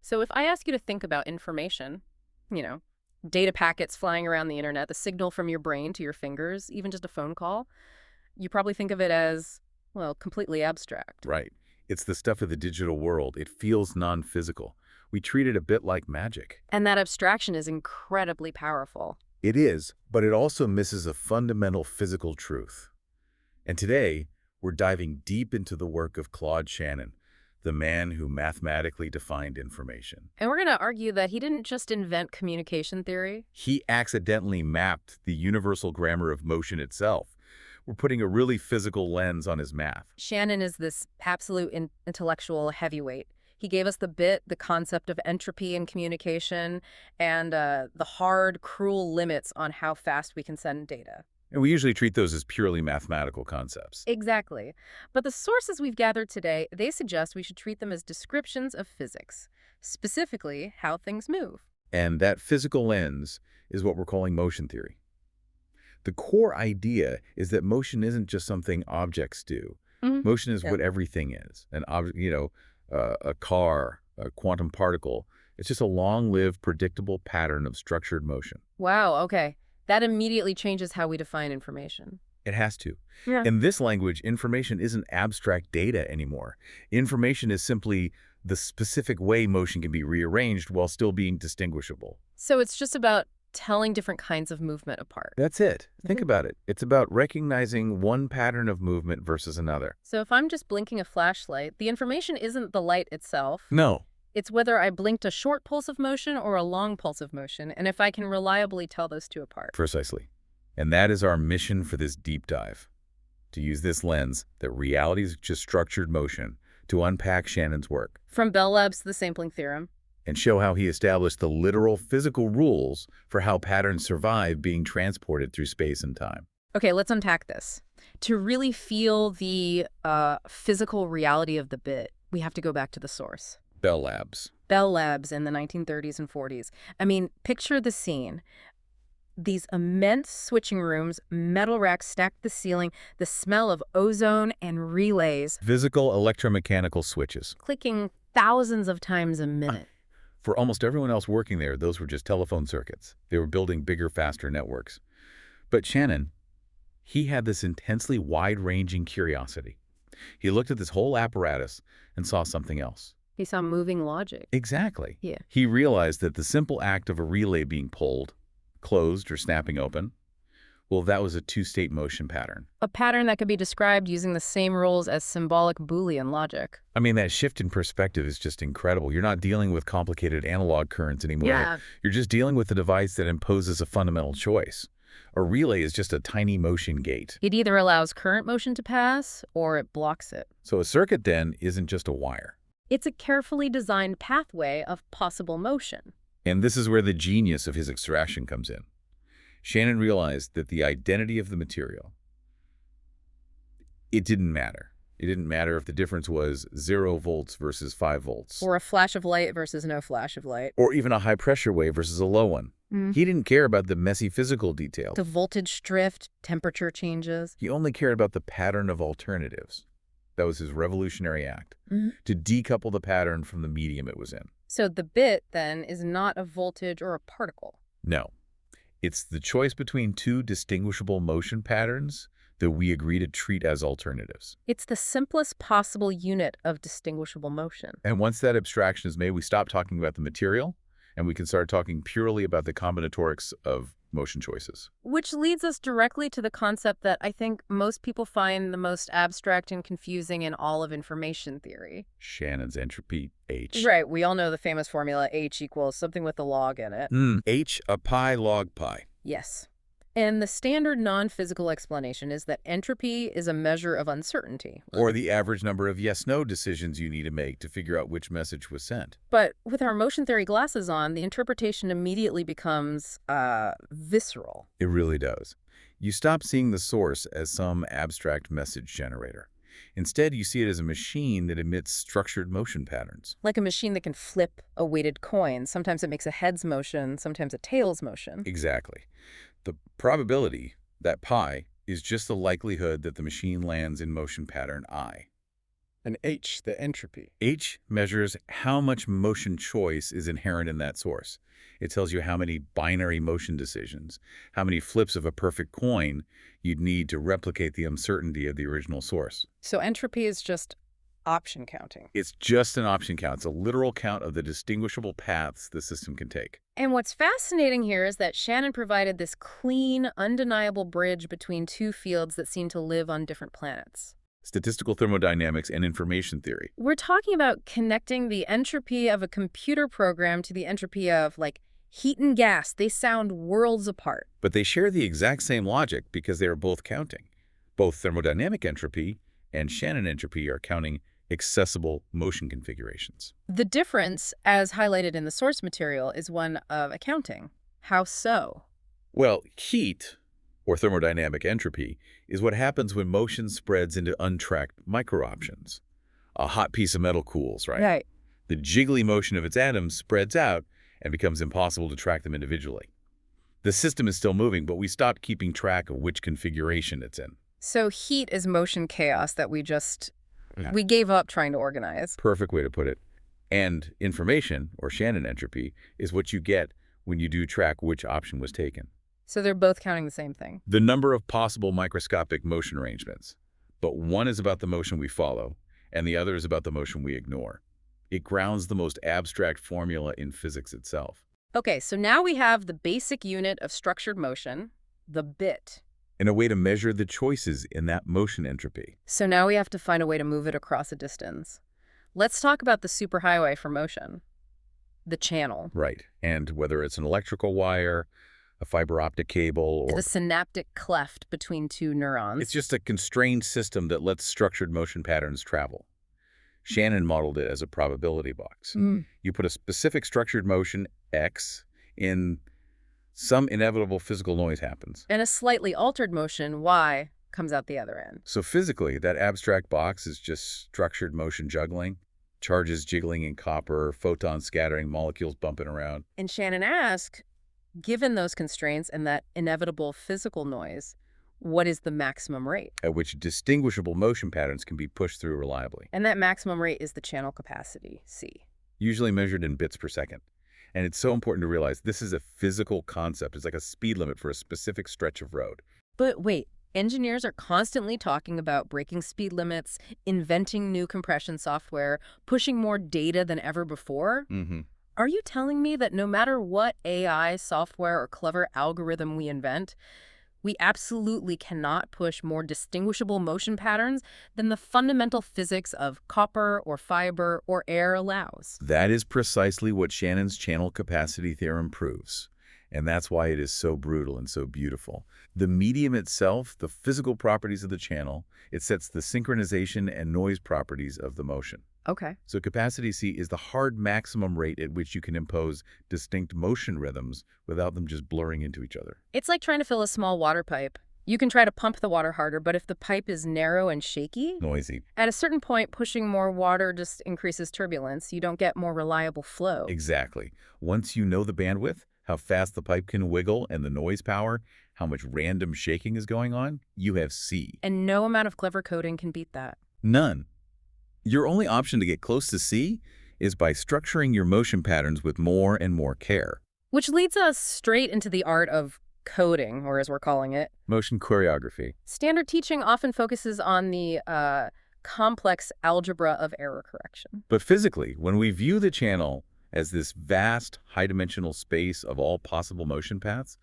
So if I ask you to think about information, you know, data packets flying around the internet, the signal from your brain to your fingers, even just a phone call, you probably think of it as, well, completely abstract. Right. It's the stuff of the digital world. It feels non-physical. We treat it a bit like magic. And that abstraction is incredibly powerful. It is, but it also misses a fundamental physical truth. And today, we're diving deep into the work of Claude Shannon, the man who mathematically defined information. And we're going to argue that he didn't just invent communication theory. He accidentally mapped the universal grammar of motion itself. We're putting a really physical lens on his math. Shannon is this absolute intellectual heavyweight. He gave us the bit, the concept of entropy in communication, and the hard, cruel limits on how fast we can send data. And we usually treat those as purely mathematical concepts. Exactly. But the sources we've gathered today, they suggest we should treat them as descriptions of physics, specifically how things move. And that physical lens is what we're calling motion theory. The core idea is that motion isn't just something objects do. Motion is what everything is. An object, a car, a quantum particle. It's just a long-lived, predictable pattern of structured motion. Wow, okay. That immediately changes how we define information. It has to. Yeah. In this language, information isn't abstract data anymore. Information is simply the specific way motion can be rearranged while still being distinguishable. So it's just about telling different kinds of movement apart. That's it. Think about it. It's about recognizing one pattern of movement versus another. So if I'm just blinking a flashlight, the information isn't the light itself. No. It's whether I blinked a short pulse of motion or a long pulse of motion, and if I can reliably tell those two apart. Precisely. And that is our mission for this deep dive. To use this lens, that reality is just structured motion, to unpack Shannon's work. From Bell Labs to the sampling theorem. And show how he established the literal physical rules for how patterns survive being transported through space and time. Okay, let's unpack this. To really feel the physical reality of the bit, we have to go back to the source. Bell Labs. Bell Labs in the 1930s and 40s. I mean, picture the scene. These immense switching rooms, metal racks stacked to the ceiling, the smell of ozone and relays. Physical electromechanical switches. Clicking thousands of times a minute. For almost everyone else working there, those were just telephone circuits. They were building bigger, faster networks. But Shannon, he had this intensely wide-ranging curiosity. He looked at this whole apparatus and saw something else. He saw moving logic. Exactly. Yeah. He realized that the simple act of a relay being pulled, closed, or snapping open, well, that was a two-state motion pattern. A pattern that could be described using the same rules as symbolic Boolean logic. I mean, that shift in perspective is just incredible. You're not dealing with complicated analog currents anymore. Yeah. You're just dealing with a device that imposes a fundamental choice. A relay is just a tiny motion gate. It either allows current motion to pass or it blocks it. So a circuit, then, isn't just a wire. It's a carefully designed pathway of possible motion. And this is where the genius of his extraction comes in. Shannon realized that the identity of the material, it didn't matter. It didn't matter if the difference was 0 volts versus 5 volts. Or a flash of light versus no flash of light. Or even a high-pressure wave versus a low one. He didn't care about the messy physical details. The voltage drift, temperature changes. He only cared about the pattern of alternatives. That was his revolutionary act, to decouple the pattern from the medium it was in. So the bit, then, is not a voltage or a particle. No. It's the choice between two distinguishable motion patterns that we agree to treat as alternatives. It's the simplest possible unit of distinguishable motion. And once that abstraction is made, we stop talking about the material, and we can start talking purely about the combinatorics of motion choices. Which leads us directly to the concept that I think most people find the most abstract and confusing in all of information theory. Shannon's entropy, H. Right, we all know the famous formula H equals something with a log in it. H, a pi log pi. Yes. And the standard non-physical explanation is that entropy is a measure of uncertainty. Or the average number of yes-no decisions you need to make to figure out which message was sent. But with our motion theory glasses on, the interpretation immediately becomes visceral. It really does. You stop seeing the source as some abstract message generator. Instead, you see it as a machine that emits structured motion patterns. Like a machine that can flip a weighted coin. Sometimes it makes a heads motion, sometimes a tails motion. Exactly. The probability, that pi, is just the likelihood that the machine lands in motion pattern I. And H, the entropy. H measures how much motion choice is inherent in that source. It tells you how many binary motion decisions, how many flips of a perfect coin you'd need to replicate the uncertainty of the original source. So entropy is just option counting. It's just an option count. It's a literal count of the distinguishable paths the system can take. And what's fascinating here is that Shannon provided this clean, undeniable bridge between two fields that seem to live on different planets. Statistical thermodynamics and information theory. We're talking about connecting the entropy of a computer program to the entropy of, like, heat and gas. They sound worlds apart. But they share the exact same logic because they are both counting. Both thermodynamic entropy and Shannon entropy are counting accessible motion configurations. The difference, as highlighted in the source material, is one of accounting. How so? Well, heat, or thermodynamic entropy, is what happens when motion spreads into untracked micro-options. A hot piece of metal cools, right? Right. The jiggly motion of its atoms spreads out and becomes impossible to track them individually. The system is still moving, but we stopped keeping track of which configuration it's in. So heat is motion chaos that we gave up trying to organize. Perfect way to put it. And information, or Shannon entropy, is what you get when you do track which option was taken. So they're both counting the same thing. The number of possible microscopic motion arrangements. But one is about the motion we follow, and the other is about the motion we ignore. It grounds the most abstract formula in physics itself. Okay, so now we have the basic unit of structured motion, the bit. And a way to measure the choices in that motion entropy. So now we have to find a way to move it across a distance. Let's talk about the superhighway for motion, the channel. Right. And whether it's an electrical wire, a fiber optic cable, or the synaptic cleft between two neurons. it's just a constrained system that lets structured motion patterns travel. Shannon modeled it as a probability box. You put a specific structured motion, X, in some inevitable physical noise happens. And a slightly altered motion, Y, comes out the other end. So physically, that abstract box is just structured motion juggling, charges jiggling in copper, photons scattering, molecules bumping around. And Shannon asked, given those constraints and that inevitable physical noise, what is the maximum rate? At which distinguishable motion patterns can be pushed through reliably. And that maximum rate is the channel capacity, C. Usually measured in bits per second. And it's so important to realize this is a physical concept. It's like a speed limit for a specific stretch of road. But wait, engineers are constantly talking about breaking speed limits, inventing new compression software, pushing more data than ever before? Are you telling me that no matter what AI software or clever algorithm we invent, we absolutely cannot push more distinguishable motion patterns than the fundamental physics of copper or fiber or air allows? That is precisely what Shannon's channel capacity theorem proves. And that's why it is so brutal and so beautiful. The medium itself, the physical properties of the channel, it sets the synchronization and noise properties of the motion. Okay. So capacity C is the hard maximum rate at which you can impose distinct motion rhythms without them just blurring into each other. It's like trying to fill a small water pipe. You can try to pump the water harder, but if the pipe is narrow and shaky, Noisy. at a certain point, pushing more water just increases turbulence. You don't get more reliable flow. Exactly. Once you know the bandwidth, how fast the pipe can wiggle, and the noise power, how much random shaking is going on, you have C. And no amount of clever coding can beat that. None. Your only option to get close to C is by structuring your motion patterns with more and more care. Which leads us straight into the art of coding, or as we're calling it. Motion choreography. Standard teaching often focuses on the complex algebra of error correction. But physically, when we view the channel as this vast, high-dimensional space of all possible motion paths,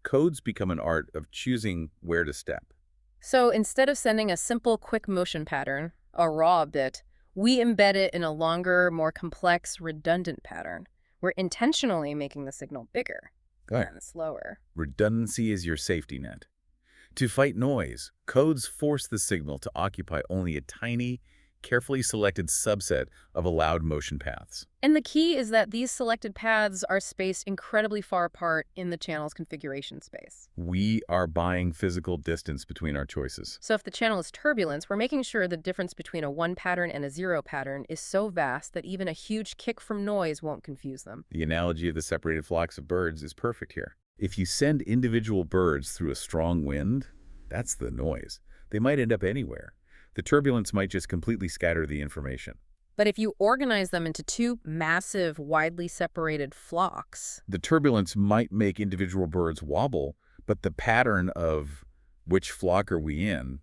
codes become an art of choosing where to step. So instead of sending a simple, quick motion pattern, a raw bit, we embed it in a longer, more complex, redundant pattern. We're intentionally making the signal bigger and slower. Redundancy is your safety net. To fight noise, codes force the signal to occupy only a tiny, carefully selected subset of allowed motion paths. And the key is that these selected paths are spaced incredibly far apart in the channel's configuration space. We are buying physical distance between our choices. So if the channel is turbulence, we're making sure the difference between a 1 pattern and a 0 pattern is so vast that even a huge kick from noise won't confuse them. The analogy of the separated flocks of birds is perfect here. If you send individual birds through a strong wind, that's the noise. They might end up anywhere. The turbulence might just completely scatter the information. But if you organize them into two massive, widely separated flocks, The turbulence might make individual birds wobble, but the pattern of which flock are we in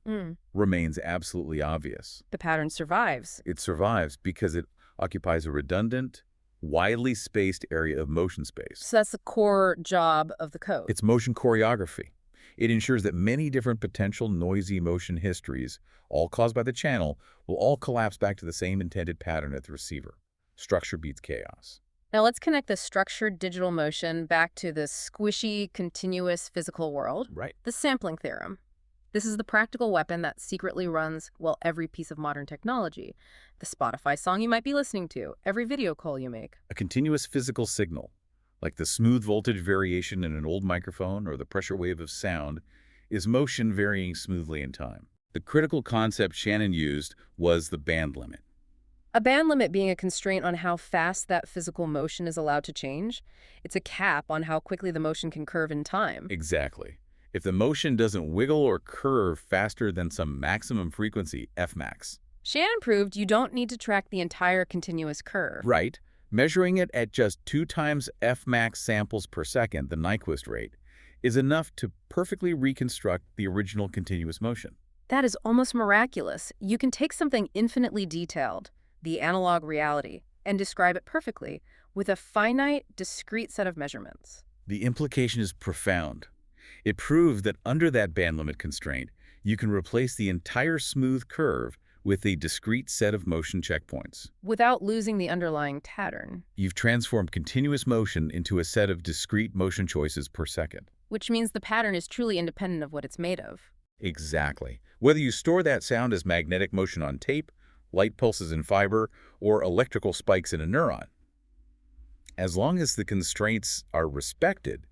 remains absolutely obvious. the pattern survives. It survives because it occupies a redundant, widely spaced area of motion space. So that's the core job of the code. It's motion choreography. It ensures that many different potential noisy motion histories, all caused by the channel, will all collapse back to the same intended pattern at the receiver. Structure beats chaos. Now let's connect the structured digital motion back to the squishy, continuous physical world. Right. The sampling theorem. This is the practical weapon that secretly runs, well, every piece of modern technology. The Spotify song you might be listening to, every video call you make. A continuous physical signal, like the smooth voltage variation in an old microphone or the pressure wave of sound, is motion varying smoothly in time. The critical concept Shannon used was the bandlimit. A bandlimit being a constraint on how fast that physical motion is allowed to change. It's a cap on how quickly the motion can curve in time. Exactly. If the motion doesn't wiggle or curve faster than some maximum frequency, Fmax. Shannon proved you don't need to track the entire continuous curve. Right. Measuring it at just 2 times Fmax samples per second, the Nyquist rate, is enough to perfectly reconstruct the original continuous motion. That is almost miraculous. You can take something infinitely detailed, the analog reality, and describe it perfectly with a finite, discrete set of measurements. The implication is profound. It proves that under that bandlimit constraint, you can replace the entire smooth curve with a discrete set of motion checkpoints. Without losing the underlying pattern. You've transformed continuous motion into a set of discrete motion choices per second. Which means the pattern is truly independent of what it's made of. Exactly. Whether you store that sound as magnetic motion on tape, light pulses in fiber, or electrical spikes in a neuron. As long as the constraints are respected,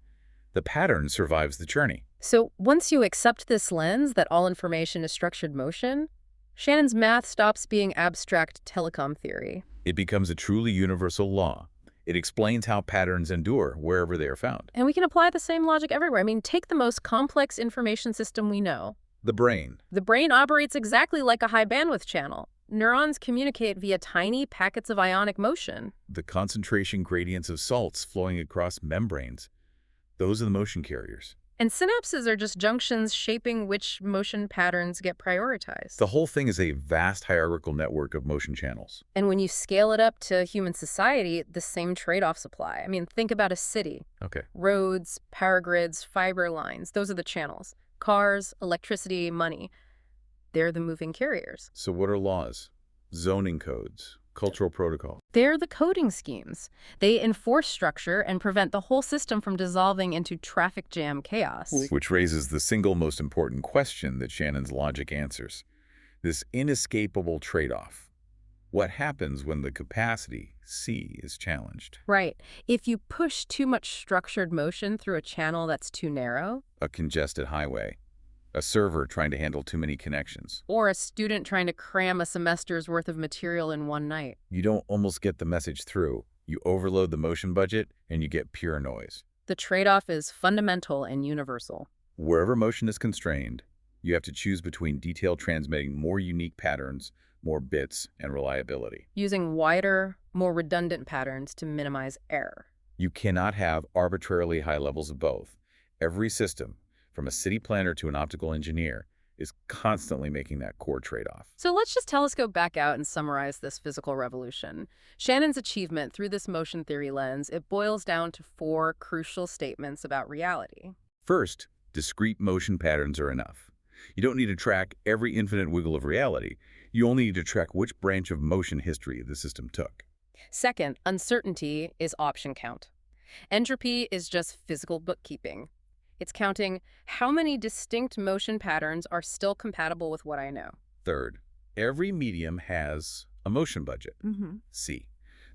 the pattern survives the journey. So once you accept this lens that all information is structured motion, Shannon's math stops being abstract telecom theory. It becomes a truly universal law. It explains how patterns endure wherever they are found. And we can apply the same logic everywhere. I mean, take the most complex information system we know. The brain. The brain operates exactly like a high bandwidth channel. Neurons communicate via tiny packets of ionic motion. The concentration gradients of salts flowing across membranes. Those are the motion carriers. And synapses are just junctions shaping which motion patterns get prioritized. The whole thing is a vast hierarchical network of motion channels. And when you scale it up to human society, the same trade-offs apply. I mean, think about a city. Okay. Roads, power grids, fiber lines, those are the channels. Cars, electricity, money. They're the moving carriers. So what are laws? Zoning codes, cultural protocol. They're the coding schemes. They enforce structure and prevent the whole system from dissolving into traffic jam chaos. Which raises the single most important question that Shannon's logic answers. This inescapable trade-off. What happens when the capacity, C, is challenged? Right. If you push too much structured motion through a channel that's too narrow, A congested highway. A server trying to handle too many connections. or a student trying to cram a semester's worth of material in one night. You don't almost get the message through. You overload the motion budget, and you get pure noise. The trade-off is fundamental and universal. Wherever motion is constrained, you have to choose between detail transmitting more unique patterns, more bits, and reliability. Using wider, more redundant patterns to minimize error. You cannot have arbitrarily high levels of both. Every system, from a city planner to an optical engineer, is constantly making that core trade-off. So let's just telescope back out and summarize this physical revolution. Shannon's achievement through this motion theory lens, it boils down to 4 crucial statements about reality. First, discrete motion patterns are enough. You don't need to track every infinite wiggle of reality. You only need to track which branch of motion history the system took. Second, uncertainty is option count. Entropy is just physical bookkeeping. It's counting how many distinct motion patterns are still compatible with what I know. Third, every medium has a motion budget, C.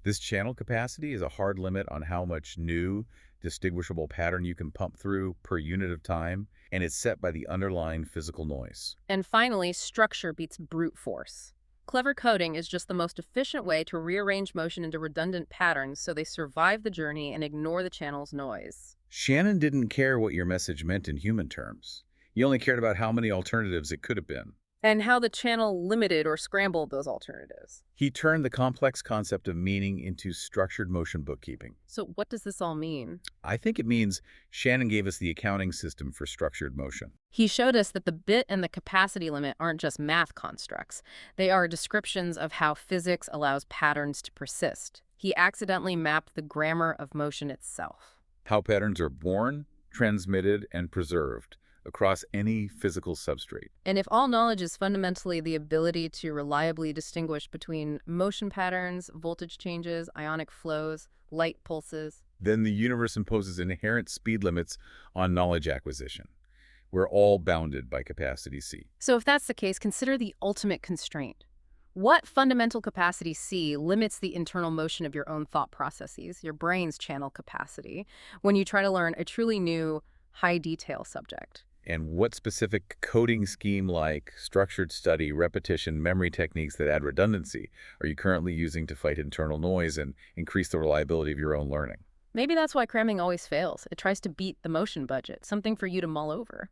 This channel capacity is a hard limit on how much new, distinguishable pattern you can pump through per unit of time, and it's set by the underlying physical noise. And finally, structure beats brute force. Clever coding is just the most efficient way to rearrange motion into redundant patterns so they survive the journey and ignore the channel's noise. Shannon didn't care what your message meant in human terms. He only cared about how many alternatives it could have been. And how the channel limited or scrambled those alternatives. He turned the complex concept of meaning into structured motion bookkeeping. So what does this all mean? I think it means Shannon gave us the accounting system for structured motion. He showed us that the bit and the capacity limit aren't just math constructs. They are descriptions of how physics allows patterns to persist. He accidentally mapped the grammar of motion itself. How patterns are born, transmitted, and preserved across any physical substrate. And if all knowledge is fundamentally the ability to reliably distinguish between motion patterns, voltage changes, ionic flows, light pulses, Then the universe imposes inherent speed limits on knowledge acquisition. We're all bounded by capacity C. so if that's the case, consider the ultimate constraint. What fundamental capacity C limits the internal motion of your own thought processes, your brain's channel capacity, when you try to learn a truly new, high-detail subject? And what specific coding scheme like structured study, repetition, memory techniques that add redundancy are you currently using to fight internal noise and increase the reliability of your own learning? Maybe that's why cramming always fails. It tries to beat the motion budget, something for you to mull over.